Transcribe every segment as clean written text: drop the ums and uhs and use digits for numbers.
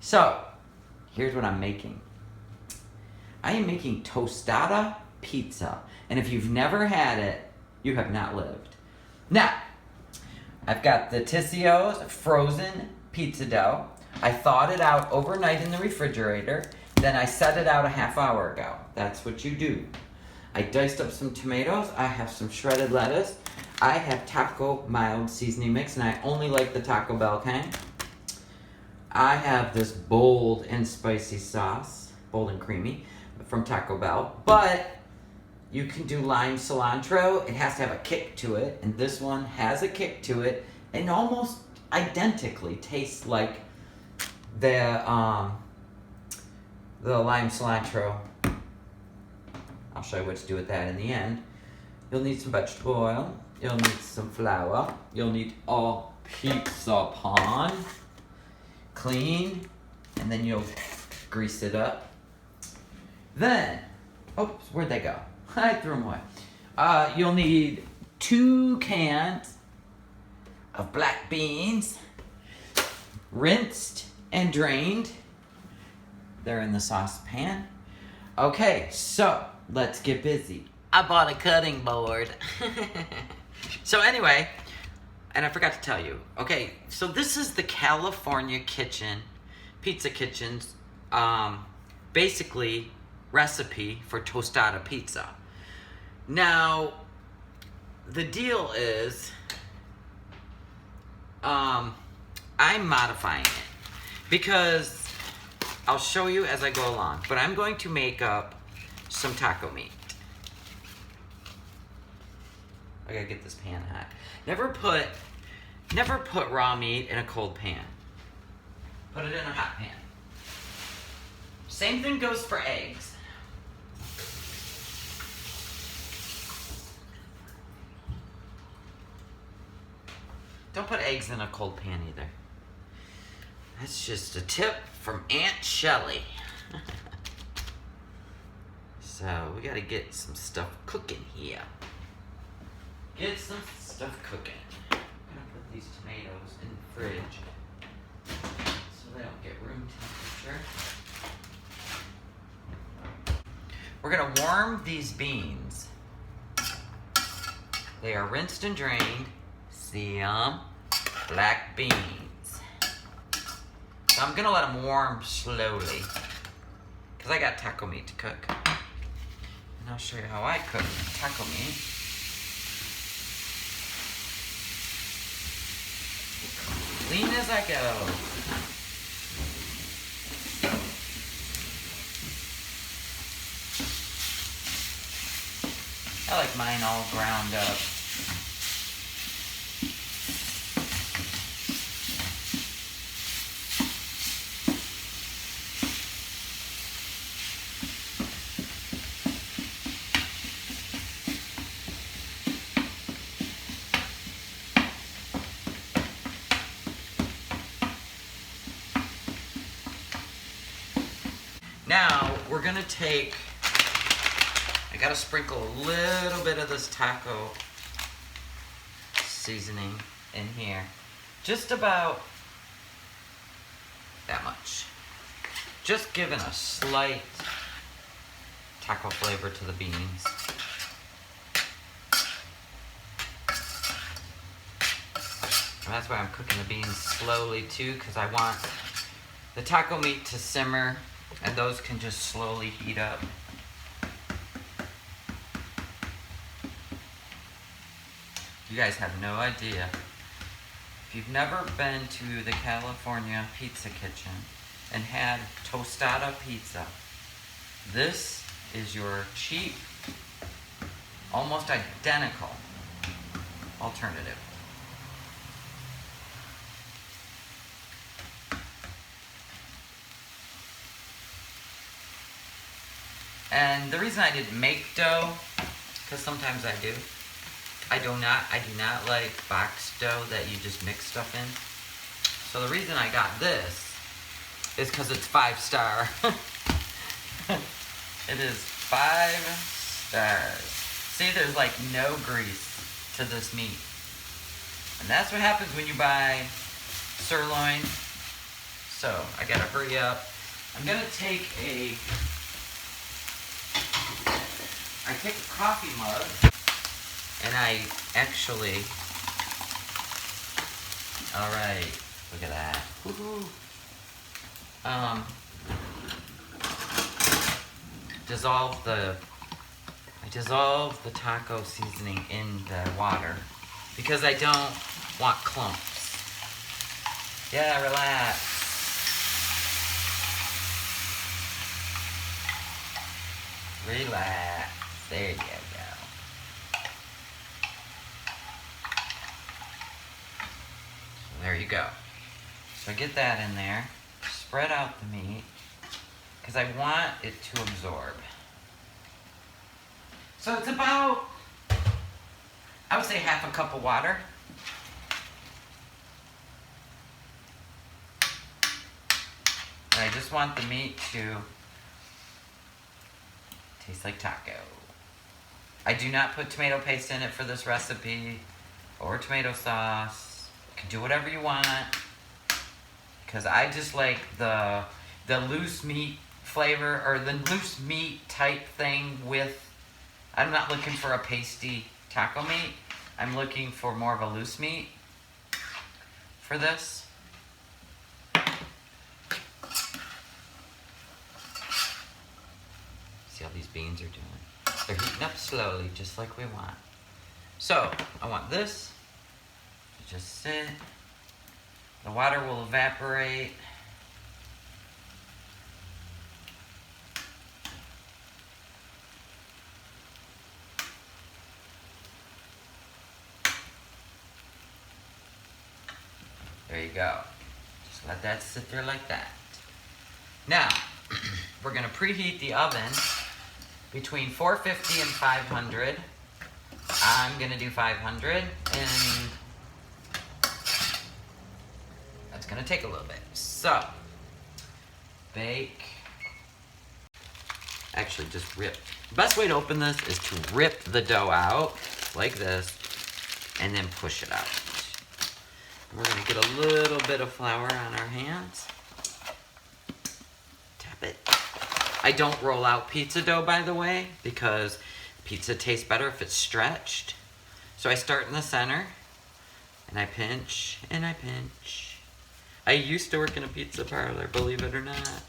So, here's what I'm making. I am making tostada pizza. And if you've never had it, you have not lived. Now, I've got the Tissio's frozen pizza dough. I thawed it out overnight in the refrigerator. Then I set it out a half hour ago. That's what you do. I diced up some tomatoes. I have some shredded lettuce. I have taco mild seasoning mix, and I only like the Taco Bell kind. I have this bold and spicy sauce, bold and creamy, from Taco Bell. But you can do lime cilantro. It has to have a kick to it, and this one has a kick to it, and almost identically tastes like the lime cilantro. I'll show you what to do with that in the end. You'll need some vegetable oil. You'll need some flour. You'll need a pizza pan, clean, and then you'll grease it up. Then, oops, where'd they go? I threw them away. You'll need 2 cans of black beans, rinsed and drained. They're in the saucepan. Okay, so let's get busy. I bought a cutting board. So anyway, and I forgot to tell you. Okay, so this is the California Kitchen, Pizza Kitchen's, basically recipe for tostada pizza. Now, the deal is, I'm modifying it because I'll show you as I go along, but I'm going to make up some taco meat. I gotta get this pan hot. Never put raw meat in a cold pan. Put it in a hot pan. Same thing goes for eggs. Don't put eggs in a cold pan either. That's just a tip from Aunt Shelley. So we gotta get some stuff cooking here. Get some stuff cooking. I'm gonna put these tomatoes in the fridge so they don't get room temperature. We're gonna warm these beans. They are rinsed and drained. See 'em? Black beans. So I'm gonna let them warm slowly because I got taco meat to cook. And I'll show you how I cook taco meat. Clean as I go. I like mine all ground up. Now, we're gonna take, I gotta sprinkle a little bit of this taco seasoning in here. Just about that much. Just giving a slight taco flavor to the beans. And that's why I'm cooking the beans slowly too, because I want the taco meat to simmer. And those can just slowly heat up. You guys have no idea. If you've never been to the California Pizza Kitchen and had tostada pizza, this is your cheap, almost identical alternative. And the reason I didn't make dough, because sometimes I do. I do not like box dough that you just mix stuff in. So the reason I got this is because it's 5-star. It is 5 stars. See, there's like no grease to this meat. And that's what happens when you buy sirloin So I gotta hurry up. I'm gonna take I take a coffee mug, and I actually, all right, look at that. Woohoo. I dissolve the taco seasoning in the water because I don't want clumps. Yeah, relax. Relax. There you go. So there you go. So get that in there. Spread out the meat because I want it to absorb. So it's about, I would say, half a cup of water. And I just want the meat to taste like taco. I do not put tomato paste in it for this recipe or tomato sauce. You can do whatever you want because I just like the loose meat flavor or the loose meat type thing with, I'm not looking for a pasty taco meat. I'm looking for more of a loose meat for this. See how these beans are doing? They're heating up slowly, just like we want. So, I want this to just sit. The water will evaporate. There you go. Just let that sit there like that. Now, we're gonna preheat the oven between 450 and 500. I'm gonna do 500, and that's gonna take a little bit. So, bake. Actually, just rip. The best way to open this is to rip the dough out like this, and then push it out. We're gonna get a little bit of flour on our hands. Tap it. I don't roll out pizza dough, by the way, because pizza tastes better if it's stretched. So I start in the center, and I pinch, and I pinch. I used to work in a pizza parlor, believe it or not.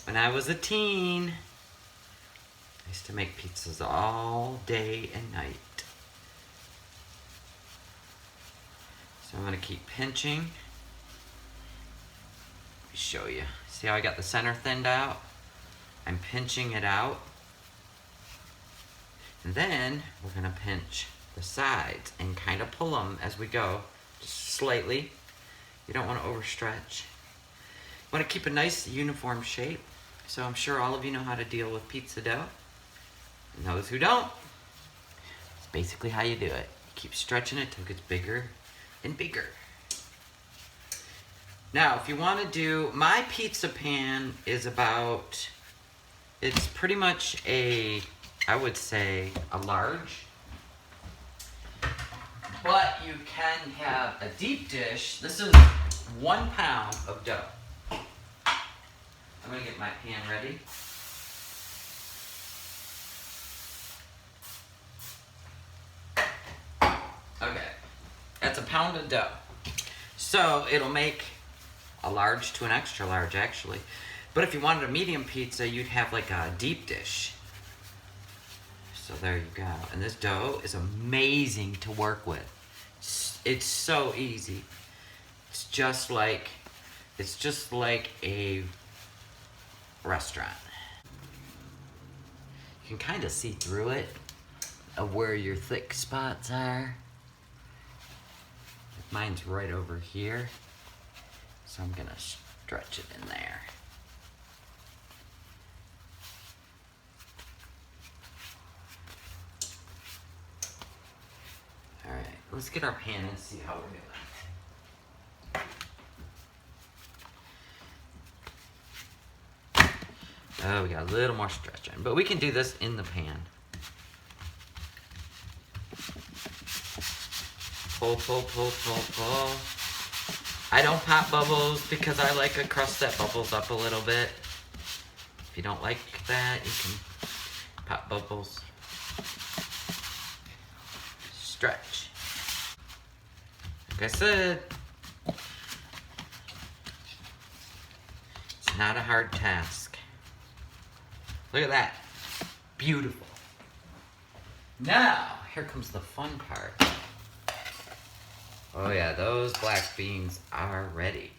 When I was a teen, I used to make pizzas all day and night. So I'm gonna keep pinching. Let me show you. See how I got the center thinned out? I'm pinching it out. And then we're gonna pinch the sides and kind of pull them as we go, just slightly. You don't wanna overstretch. You wanna keep a nice uniform shape. So I'm sure all of you know how to deal with pizza dough. And those who don't, it's basically how you do it. You keep stretching it till it gets bigger and bigger. Now, if you want to do, my pizza pan is about, it's pretty much a, I would say, a large. But you can have a deep dish. This is 1 pound of dough. I'm going to get my pan ready. Okay. That's a pound of dough. So it'll make a large to an extra large, actually. But if you wanted a medium pizza, you'd have like a deep dish. So there you go. And this dough is amazing to work with. It's so easy. It's just like a restaurant. You can kind of see through it of where your thick spots are. Mine's right over here, so I'm gonna stretch it in there. All right, let's get our pan and see how we're doing. Oh, we got a little more stretch in, but we can do this in the pan. Pull, pull, pull, pull, pull. I don't pop bubbles because I like a crust that bubbles up a little bit. If you don't like that, you can pop bubbles. Stretch. Like I said, it's not a hard task. Look at that. Beautiful. Now, here comes the fun part. Oh yeah, those black beans are ready.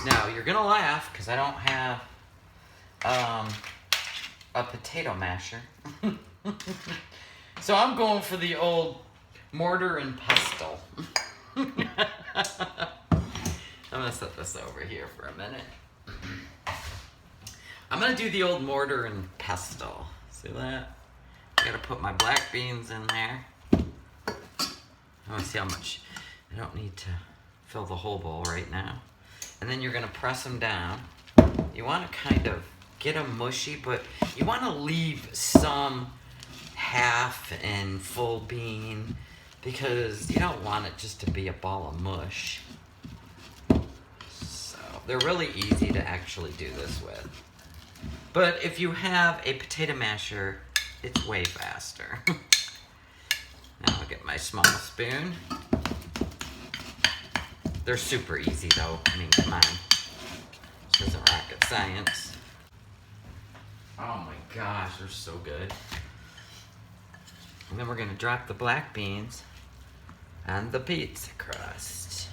Now, you're gonna laugh because I don't have a potato masher. So I'm going for the old mortar and pestle. I'm gonna set this over here for a minute. I'm gonna do the old mortar and pestle. See that? I gotta put my black beans in there. I wanna see how much. I don't need to fill the whole bowl right now. And then you're gonna press them down. You wanna kind of get them mushy, but you wanna leave some half and full bean because you don't want it just to be a ball of mush. So they're really easy to actually do this with. But if you have a potato masher, it's way faster. Now I'll get my small spoon. They're super easy though. I mean, come on. This isn't rocket science. Oh my gosh, they're so good. And then we're gonna drop the black beans on the pizza crust.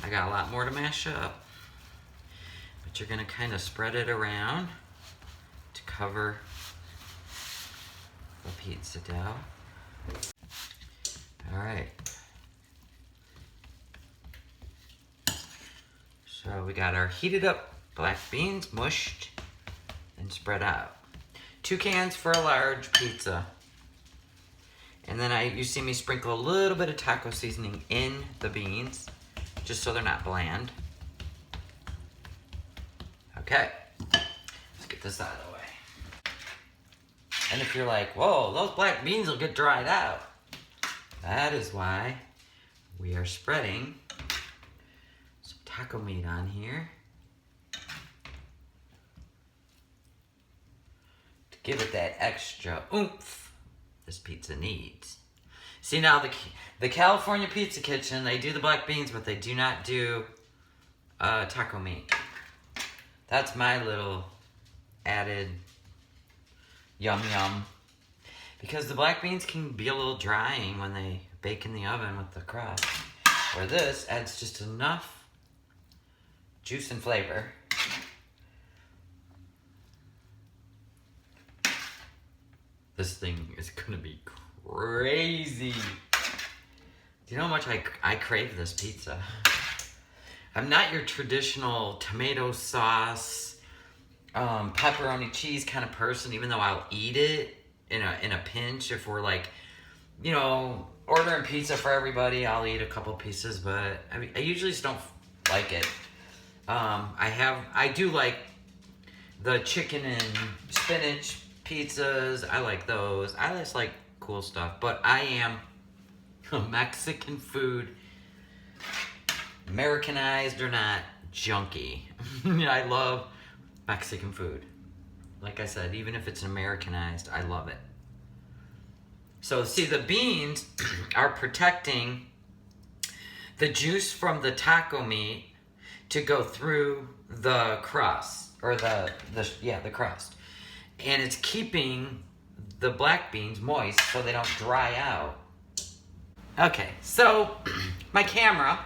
I got a lot more to mash up, but you're gonna kind of spread it around to cover the pizza dough. All right. So we got our heated up black beans mushed and spread out. 2 cans for a large pizza. And then you see me sprinkle a little bit of taco seasoning in the beans, just so they're not bland. Okay, let's get this out of the way. And if you're like, whoa, those black beans will get dried out, that is why we are spreading some taco meat on here to give it that extra oomph this pizza needs. See, now the California Pizza Kitchen, they do the black beans, but they do not do taco meat. That's my little added yum yum. Because the black beans can be a little drying when they bake in the oven with the crust. Where this adds just enough juice and flavor. This thing is gonna be crazy. Do you know how much I crave this pizza? I'm not your traditional tomato sauce, pepperoni cheese kind of person, even though I'll eat it in a pinch. If we're like, you know, ordering pizza for everybody, I'll eat a couple pieces, but I usually just don't like it. I do like the chicken and spinach pizzas. I like those. I just like cool stuff, but I am a Mexican food, Americanized or not, junkie. I love Mexican food. Like I said, even if it's Americanized, I love it. So see, the beans are protecting the juice from the taco meat to go through the crust, or the crust. And it's keeping the black beans moist so they don't dry out. Okay, so my camera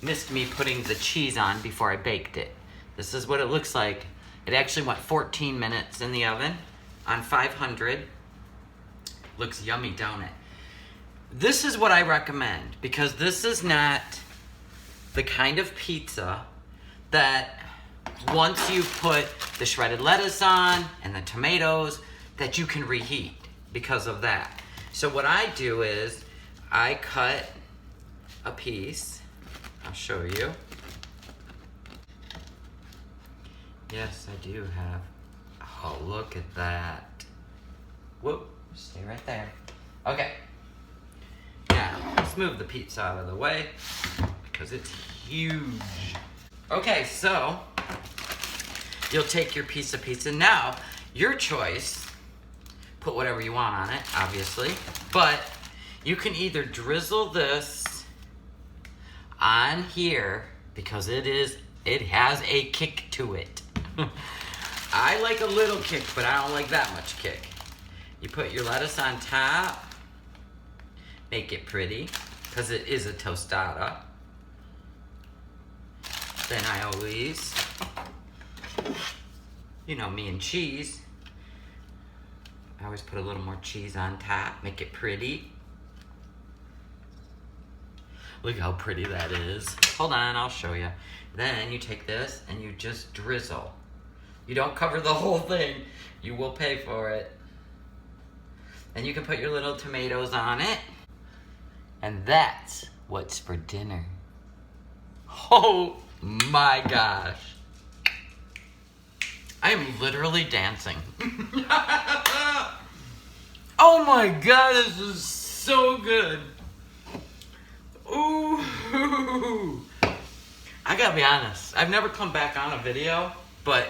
missed me putting the cheese on before I baked it. This is what it looks like. It actually went 14 minutes in the oven on 500. Looks yummy, don't it? This is what I recommend, because this is not the kind of pizza that once you put the shredded lettuce on and the tomatoes, that you can reheat because of that. So what I do is I cut a piece. I'll show you. Yes, I do have. Oh, look at that. Whoop, Stay right there. Okay. Now, let's move the pizza out of the way because it's huge. Okay, so you'll take your piece of pizza. Now, your choice, put whatever you want on it, obviously, but you can either drizzle this on here because it has a kick to it. I like a little kick, but I don't like that much kick. You put your lettuce on top, make it pretty, because it is a tostada. Then I always, you know me and cheese, I always put a little more cheese on top, make it pretty. Look how pretty that is. Hold on, I'll show you. Then you take this and you just drizzle. You don't cover the whole thing. You will pay for it. And you can put your little tomatoes on it. And that's what's for dinner. Oh my gosh. I am literally dancing. Oh my God, this is so good. Ooh. I gotta be honest, I've never come back on a video, but